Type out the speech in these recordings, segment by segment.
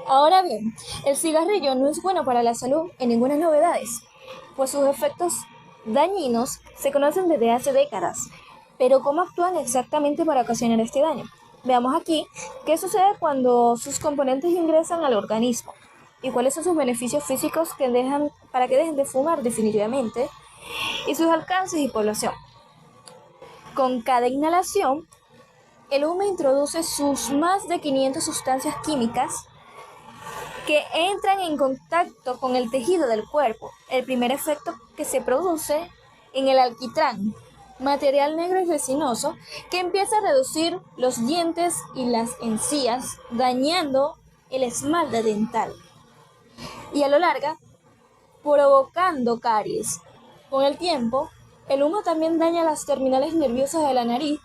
Ahora bien, el cigarrillo no es bueno para la salud en ninguna novedades, pues sus efectos dañinos se conocen desde hace décadas. Pero ¿cómo actúan exactamente para ocasionar este daño? Veamos aquí qué sucede cuando sus componentes ingresan al organismo y cuáles son sus beneficios físicos para que dejen de fumar definitivamente y sus alcances y población. Con cada inhalación, el humo introduce sus más de 500 sustancias químicas que entran en contacto con el tejido del cuerpo. El primer efecto que se produce en el alquitrán, material negro y resinoso, que empieza a reducir los dientes y las encías, dañando el esmalte dental y a lo largo provocando caries. Con el tiempo, el humo también daña las terminales nerviosas de la nariz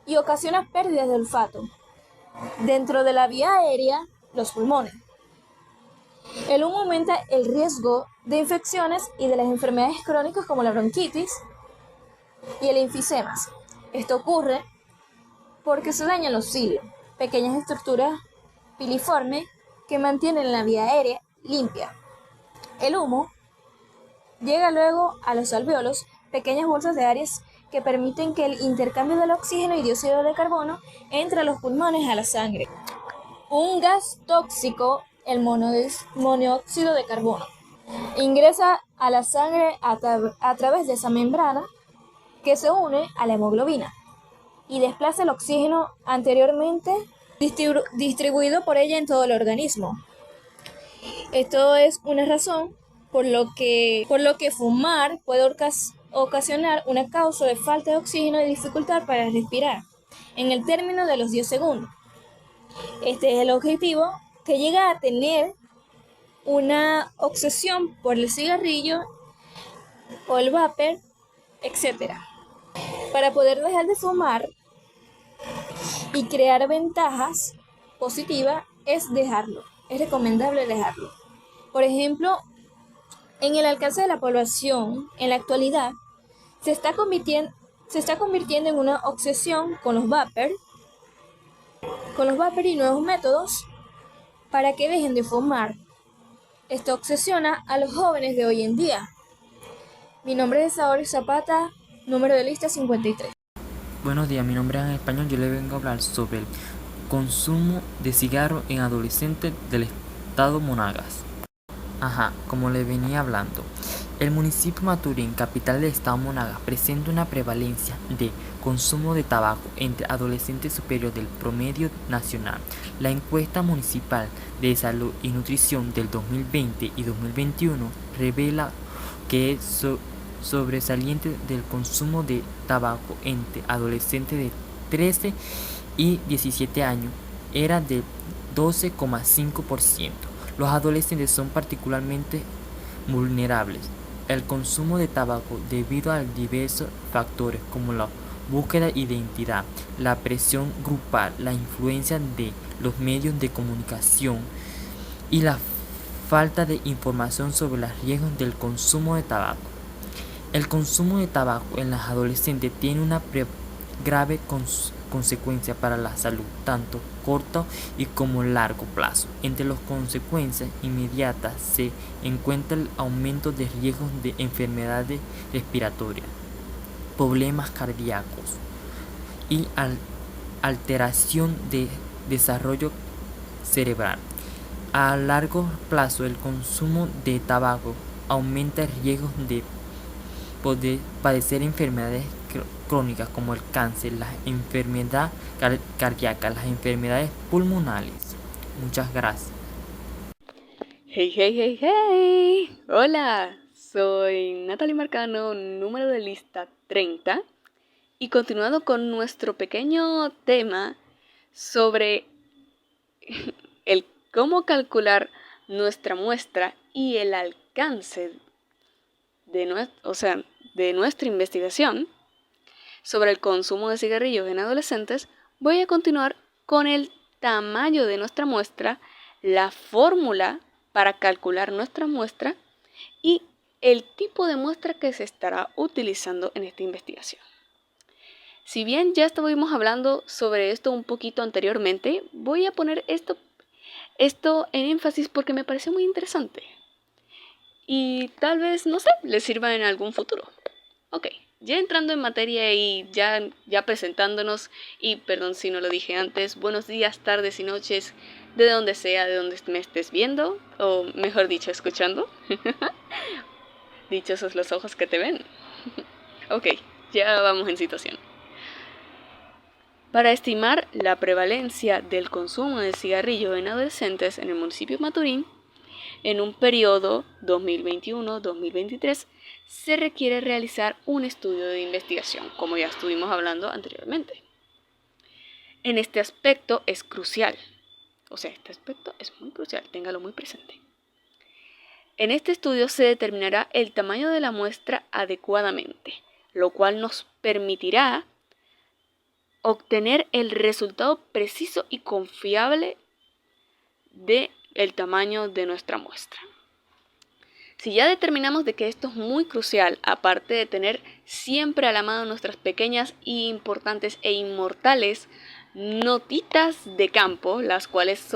y ocasiona pérdidas de olfato. Dentro de la vía aérea, los pulmones. El humo aumenta el riesgo de infecciones y de las enfermedades crónicas como la bronquitis y el enfisema. Esto ocurre porque se dañan los cilios, pequeñas estructuras piliformes que mantienen la vía aérea limpia. El humo llega luego a los alvéolos, pequeñas bolsas de aire que permiten que el intercambio del oxígeno y dióxido de carbono entre los pulmones a la sangre. Un gas tóxico, el monóxido de carbono, ingresa a la sangre a través de esa membrana que se une a la hemoglobina y desplaza el oxígeno anteriormente distribuido por ella en todo el organismo. Esto es una razón por lo que fumar puede ocasionar una causa de falta de oxígeno y dificultad para respirar en el término de los 10 segundos. Este es el objetivo que llega a tener una obsesión por el cigarrillo o el vapor, etc. Para poder dejar de fumar y crear ventajas positivas es recomendable dejarlo. Por ejemplo, en el alcance de la población, en la actualidad, se está convirtiendo en una obsesión con los vapor y nuevos métodos para que dejen de fumar. Esto obsesiona a los jóvenes de hoy en día. Mi nombre es Saori Zapata, número de lista 53. Buenos días, mi nombre es en español. Yo le vengo a hablar sobre el consumo de cigarro en adolescentes del estado Monagas. Como le venía hablando, el municipio Maturín, capital del estado Monagas, presenta una prevalencia de consumo de tabaco entre adolescentes superior del promedio nacional. La encuesta municipal de salud y nutrición del 2020 y 2021 revela que es sobresaliente del consumo de tabaco entre adolescentes de 13 y 17 años era de 12,5%. Los adolescentes son particularmente vulnerables al consumo de tabaco debido a diversos factores como la búsqueda de identidad, la presión grupal, la influencia de los medios de comunicación y la falta de información sobre los riesgos del consumo de tabaco. El consumo de tabaco en los adolescentes tiene una grave consecuencia para la salud, tanto corto y como largo plazo. Entre las consecuencias inmediatas se encuentra el aumento de riesgos de enfermedades respiratorias, problemas cardíacos y alteración de desarrollo cerebral. A largo plazo, el consumo de tabaco aumenta el riesgo de poder padecer enfermedades crónicas como el cáncer, las enfermedades cardíacas, las enfermedades pulmonares. Muchas gracias. Hey, hey, hey, hey. Hola, soy Natalie Marcano, número de lista 30. Y continuando con nuestro pequeño tema sobre el cómo calcular nuestra muestra y el alcance de nuestra investigación sobre el consumo de cigarrillos en adolescentes, voy a continuar con el tamaño de nuestra muestra, la fórmula para calcular nuestra muestra y el tipo de muestra que se estará utilizando en esta investigación. Si bien ya estuvimos hablando sobre esto un poquito anteriormente, voy a poner Esto en énfasis porque me pareció muy interesante. Y tal vez, no sé, les sirva en algún futuro. Ok, ya entrando en materia y ya presentándonos, y perdón si no lo dije antes, buenos días, tardes y noches, de donde sea, de donde me estés viendo, o mejor dicho, escuchando. Dichosos los ojos que te ven. Ok, ya vamos en situación. Para estimar la prevalencia del consumo de cigarrillo en adolescentes en el municipio de Maturín, en un periodo 2021-2023, se requiere realizar un estudio de investigación, como ya estuvimos hablando anteriormente. En este aspecto es crucial, este aspecto es muy crucial, téngalo muy presente. En este estudio se determinará el tamaño de la muestra adecuadamente, lo cual nos permitirá obtener el resultado preciso y confiable del tamaño de nuestra muestra. Si ya determinamos de que esto es muy crucial, aparte de tener siempre a la mano nuestras pequeñas, importantes e inmortales notitas de campo, las cuales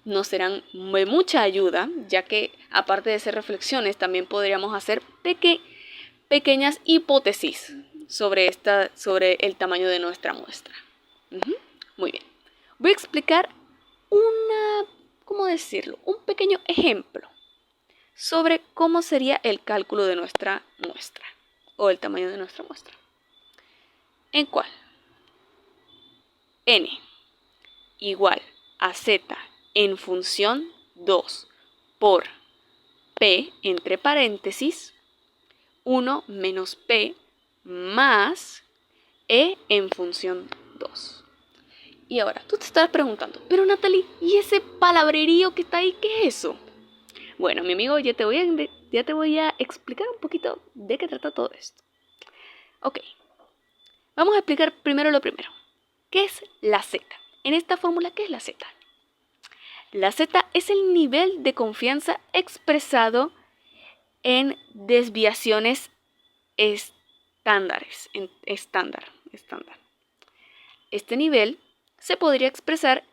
nos serán de mucha ayuda, ya que aparte de ser reflexiones, también podríamos hacer pequeñas hipótesis sobre el tamaño de nuestra muestra. Muy bien. Voy a explicar un pequeño ejemplo sobre cómo sería el cálculo de nuestra muestra o el tamaño de nuestra muestra. ¿En cuál? N igual a Z en función 2 por P entre paréntesis 1 menos P más E en función 2. Y ahora, tú te estás preguntando, pero Natalie, ¿y ese palabrerío que está ahí, qué es eso? Bueno, mi amigo, ya te voy a explicar un poquito de qué trata todo esto. Ok, vamos a explicar primero lo primero. ¿Qué es la Z? En esta fórmula, ¿qué es la Z? La Z es el nivel de confianza expresado en desviaciones estándar. Este nivel se podría expresar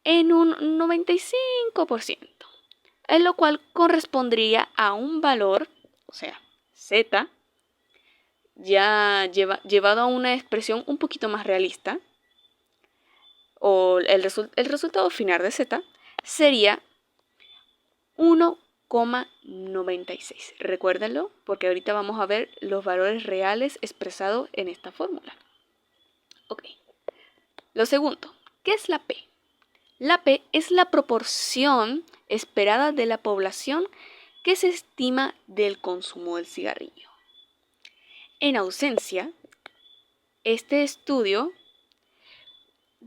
en un 95%. En lo cual correspondería a un valor, Z, ya llevado a una expresión un poquito más realista, o el resultado final de Z sería 1,96. Recuérdenlo, porque ahorita vamos a ver los valores reales expresados en esta fórmula. Ok. Lo segundo, ¿qué es la P? La P es la proporción esperada de la población que se estima del consumo del cigarrillo. En ausencia, este estudio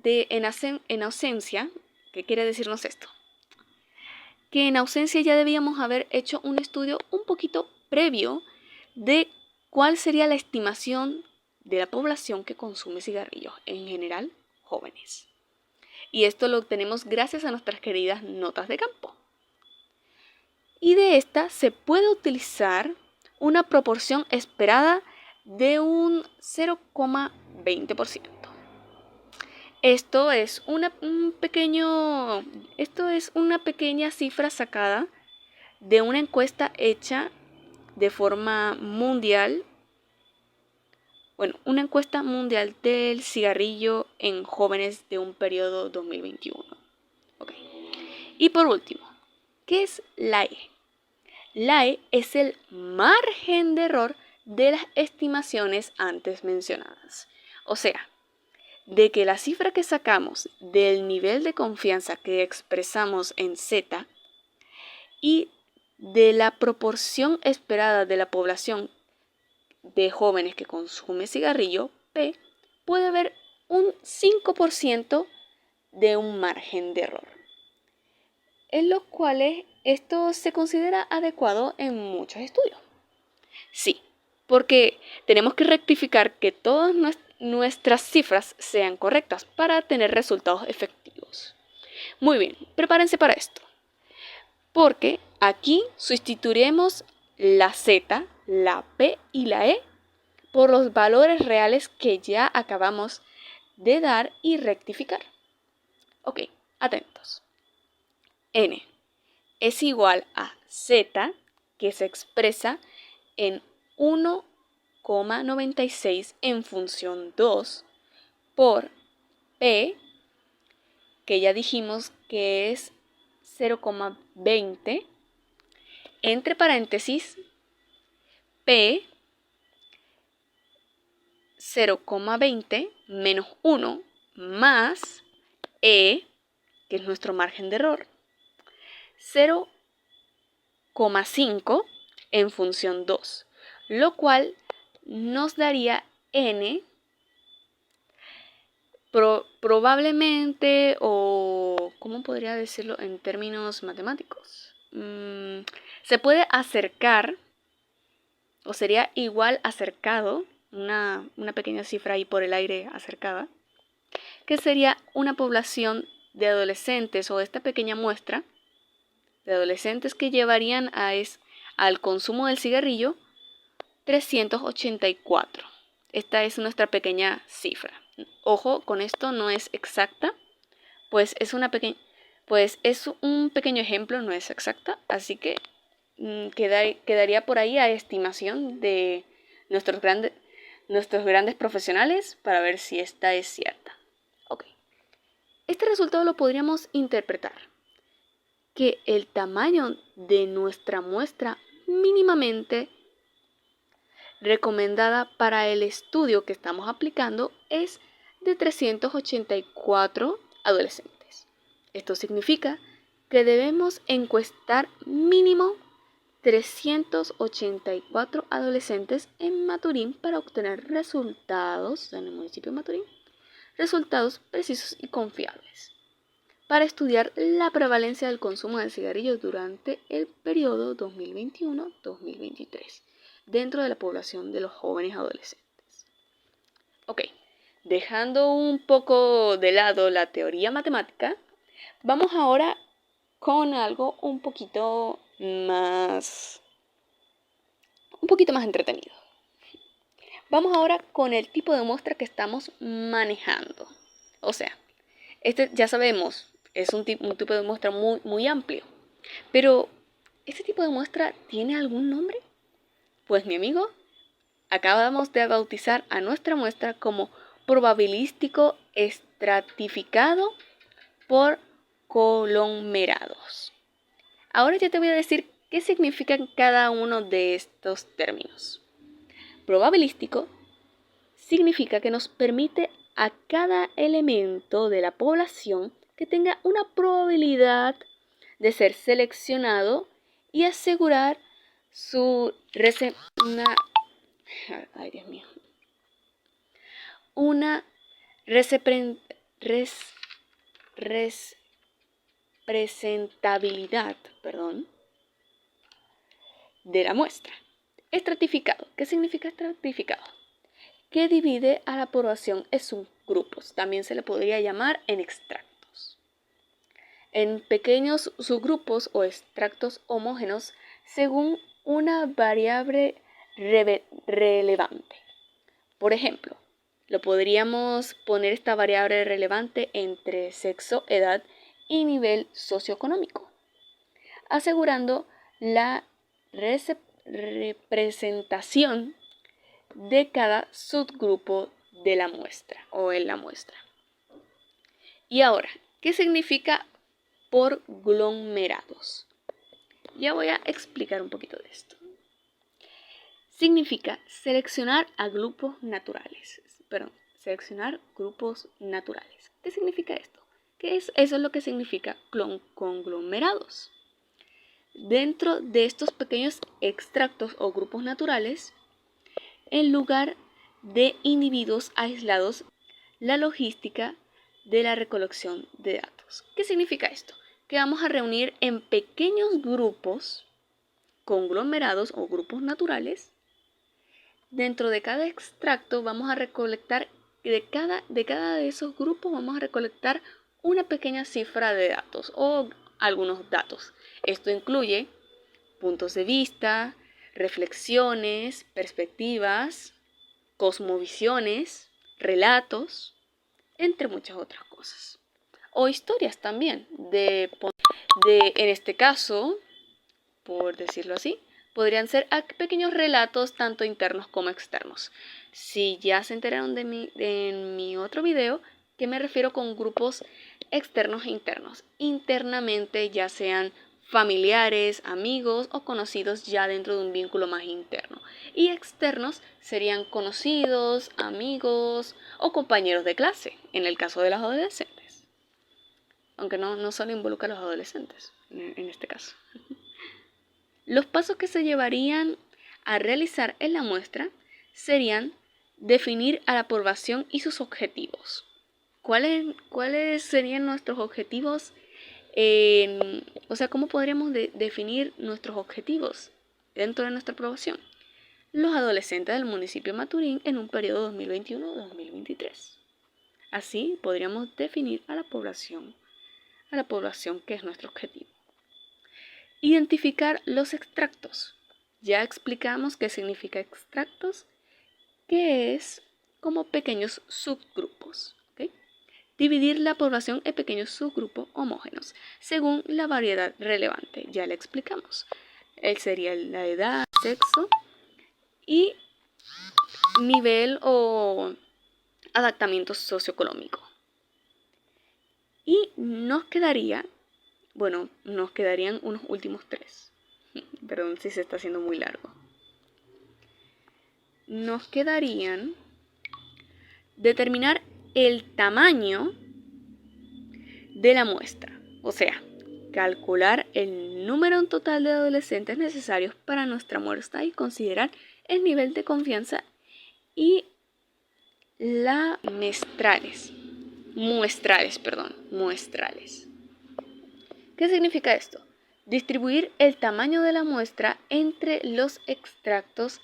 en ausencia, ¿qué quiere decirnos esto? Que en ausencia ya debíamos haber hecho un estudio un poquito previo de cuál sería la estimación de la población que consume cigarrillos, en general jóvenes. Y esto lo obtenemos gracias a nuestras queridas notas de campo. Y de esta se puede utilizar una proporción esperada de un 0,20%. Esto es una pequeña cifra sacada de una encuesta hecha de forma mundial. Una encuesta mundial del cigarrillo en jóvenes de un periodo 2021. Okay. Y por último, ¿qué es la E? La E es el margen de error de las estimaciones antes mencionadas. O sea, de que la cifra que sacamos del nivel de confianza que expresamos en Z y de la proporción esperada de la población de jóvenes que consume cigarrillo, P, puede haber un 5% de un margen de error, en los cuales esto se considera adecuado en muchos estudios. Sí, porque tenemos que rectificar que todas nuestras cifras sean correctas para tener resultados efectivos. Muy bien, prepárense para esto, porque aquí sustituiremos la Z, la P y la E por los valores reales que ya acabamos de dar y rectificar. Ok, atentos. n es igual a z, que se expresa en 1,96 en función 2, por p, que ya dijimos que es 0,20, entre paréntesis, p 0,20 menos 1 más e, que es nuestro margen de error, 0,5 en función 2, lo cual nos daría n probablemente, o ¿cómo podría decirlo en términos matemáticos? Se puede acercar, o sería igual acercado, una pequeña cifra ahí por el aire acercada, que sería una población de adolescentes, o esta pequeña muestra de adolescentes que llevarían al consumo del cigarrillo 384. Esta es nuestra pequeña cifra. Ojo, con esto no es exacta, pues es un pequeño ejemplo, no es exacta, así que quedaría por ahí a estimación de nuestros grandes profesionales para ver si esta es cierta. Ok. Este resultado lo podríamos interpretar que el tamaño de nuestra muestra mínimamente recomendada para el estudio que estamos aplicando es de 384 adolescentes. Esto significa que debemos encuestar mínimo 384 adolescentes en Maturín para obtener resultados, en el municipio de Maturín, resultados precisos y confiables, para estudiar la prevalencia del consumo de cigarrillos durante el periodo 2021-2023 dentro de la población de los jóvenes adolescentes. Ok, dejando un poco de lado la teoría matemática, vamos ahora con algo un poquito más entretenido. Vamos ahora con el tipo de muestra que estamos manejando. O sea, este ya sabemos, es un tipo de muestra muy amplio. Pero, ¿este tipo de muestra tiene algún nombre? Pues mi amigo, acabamos de bautizar a nuestra muestra como probabilístico estratificado por conglomerados. Ahora ya te voy a decir qué significan cada uno de estos términos. Probabilístico significa que nos permite a cada elemento de la población que tenga una probabilidad de ser seleccionado y asegurar su representabilidad, de la muestra. Estratificado. ¿Qué significa estratificado? Que divide a la población en subgrupos. También se le podría llamar en extractos. En pequeños subgrupos o extractos homógenos según una variable relevante. Por ejemplo, lo podríamos poner esta variable relevante entre sexo, edad y nivel socioeconómico, asegurando la representación de cada subgrupo de la muestra o en la muestra. Y ahora, ¿qué significa por conglomerados? Ya voy a explicar un poquito de esto. Significa seleccionar grupos naturales. ¿Qué significa esto? Eso es lo que significa conglomerados. Dentro de estos pequeños extractos o grupos naturales, en lugar de individuos aislados, la logística de la recolección de datos. ¿Qué significa esto? Que vamos a reunir en pequeños grupos conglomerados o grupos naturales. Dentro de cada extracto vamos a recolectar, de cada de esos grupos vamos a recolectar una pequeña cifra de datos o algunos datos. Esto incluye puntos de vista, reflexiones, perspectivas, cosmovisiones, relatos, entre muchas otras cosas. O historias también. En este caso, por decirlo así, podrían ser pequeños relatos tanto internos como externos. Si ya se enteraron en mi otro video, que me refiero con grupos externos e internos. Internamente, ya sean familiares, amigos o conocidos ya dentro de un vínculo más interno. Y externos serían conocidos, amigos o compañeros de clase, en el caso de los adolescentes. Aunque no solo involucra a los adolescentes, en este caso. Los pasos que se llevarían a realizar en la muestra serían definir a la población y sus objetivos. ¿Cuáles serían nuestros objetivos? ¿Cómo podríamos definir nuestros objetivos dentro de nuestra población? Los adolescentes del municipio de Maturín en un periodo 2021-2023. Así podríamos definir a la población que es nuestro objetivo. Identificar los extractos. Ya explicamos qué significa extractos, que es como pequeños subgrupos. ¿Okay? Dividir la población en pequeños subgrupos homógenos, según la variedad relevante. Ya le explicamos. Sería la edad, sexo y nivel o adaptamiento socioeconómico. Y nos quedarían unos últimos 3. Perdón si se está haciendo muy largo. Nos quedarían determinar el tamaño de la muestra. O sea, calcular el número en total de adolescentes necesarios para nuestra muestra y considerar el nivel de confianza y la muestrales. ¿Qué significa esto? Distribuir el tamaño de la muestra entre los extractos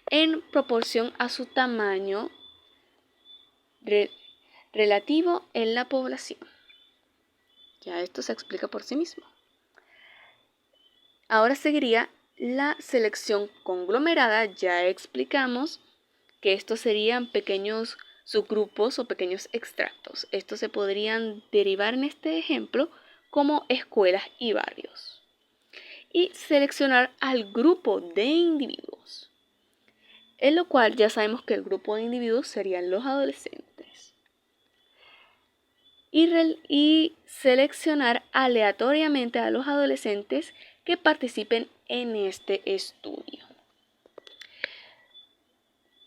en proporción a su tamaño relativo en la población. Ya esto se explica por sí mismo. Ahora seguiría la selección conglomerada. Ya explicamos que estos serían pequeños subgrupos o pequeños extractos. Estos se podrían derivar en este ejemplo como escuelas y barrios. Y seleccionar al grupo de individuos, en lo cual ya sabemos que el grupo de individuos serían los adolescentes. Y seleccionar aleatoriamente a los adolescentes que participen en este estudio.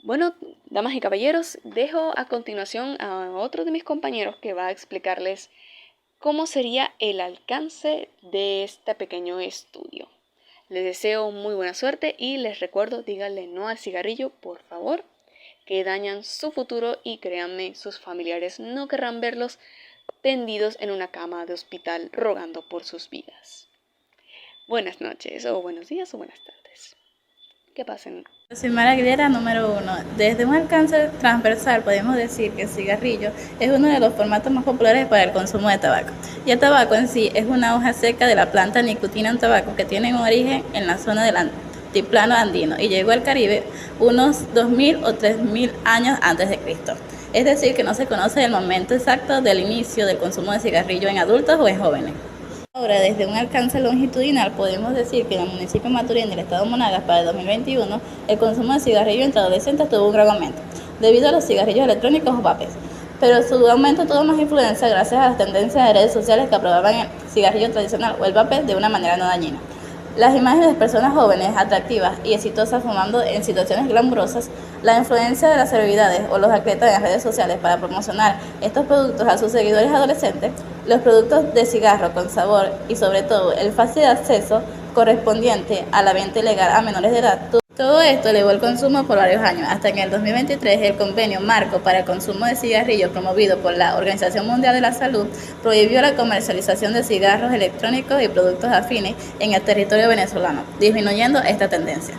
Bueno, damas y caballeros, dejo a continuación a otro de mis compañeros que va a explicarles cómo sería el alcance de este pequeño estudio. Les deseo muy buena suerte y les recuerdo, díganle no al cigarrillo, por favor, que dañan su futuro y créanme, sus familiares no querrán verlos tendidos en una cama de hospital rogando por sus vidas. Buenas noches, o buenos días, o buenas tardes. Que pasen. Xiomara Aguilera, número 1. Desde un alcance transversal podemos decir que el cigarrillo es uno de los formatos más populares para el consumo de tabaco. Y el tabaco en sí es una hoja seca de la planta Nicotiana tabaco que tiene un origen en la zona del altiplano andino y llegó al Caribe unos 2000 o 3000 años antes de Cristo. Es decir, que no se conoce el momento exacto del inicio del consumo de cigarrillo en adultos o en jóvenes. Ahora, desde un alcance longitudinal, podemos decir que en el municipio de Maturín del estado Monagas para el 2021, el consumo de cigarrillos entre adolescentes tuvo un gran aumento, debido a los cigarrillos electrónicos o vapes. Pero su aumento tuvo más influencia gracias a las tendencias de redes sociales que aprobaban el cigarrillo tradicional o el vape de una manera no dañina. Las imágenes de personas jóvenes, atractivas y exitosas fumando en situaciones glamurosas, la influencia de las celebridades o los atletas en las redes sociales para promocionar estos productos a sus seguidores adolescentes, los productos de cigarro con sabor y sobre todo el fácil acceso correspondiente a la venta ilegal a menores de edad. Todo esto elevó el consumo por varios años, hasta que en el 2023 el convenio marco para el consumo de cigarrillos promovido por la Organización Mundial de la Salud prohibió la comercialización de cigarros electrónicos y productos afines en el territorio venezolano, disminuyendo esta tendencia.